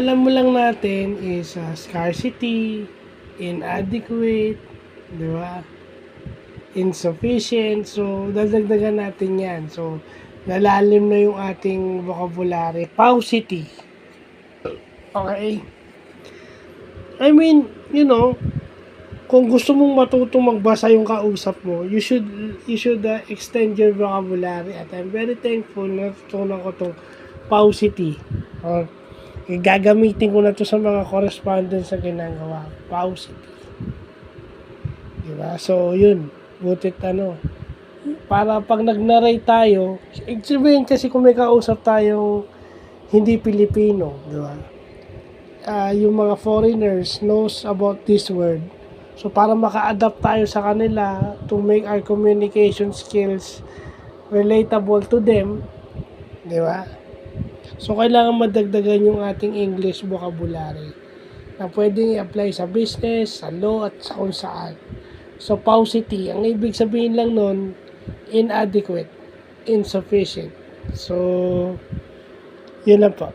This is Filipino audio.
alam mo lang natin is scarcity, inadequate, di ba? Insufficient. So, dadagdagan natin yan. So, lalalim na yung ating vocabulary. Paucity. Okay? I mean, kung gusto mong matutong magbasa yung kausap mo, you should extend your vocabulary. At I'm very thankful na natutunan ko itong paucity. Gagamitin ko na to sa mga correspondence na ginagawa. Paucity. Diba? So, yun. Butit para pag nag-narrate tayo, sabihin kasi kung may kausap tayong hindi Pilipino, diba? Yung mga foreigners knows about this word. So, para maka-adapt tayo sa kanila to make our communication skills relatable to them, di ba? So, kailangan madagdagan yung ating English vocabulary na pwedeng i-apply sa business, sa law, at sa kung saan. So, paucity, ang ibig sabihin lang nun, inadequate, insufficient. So, yun lang po.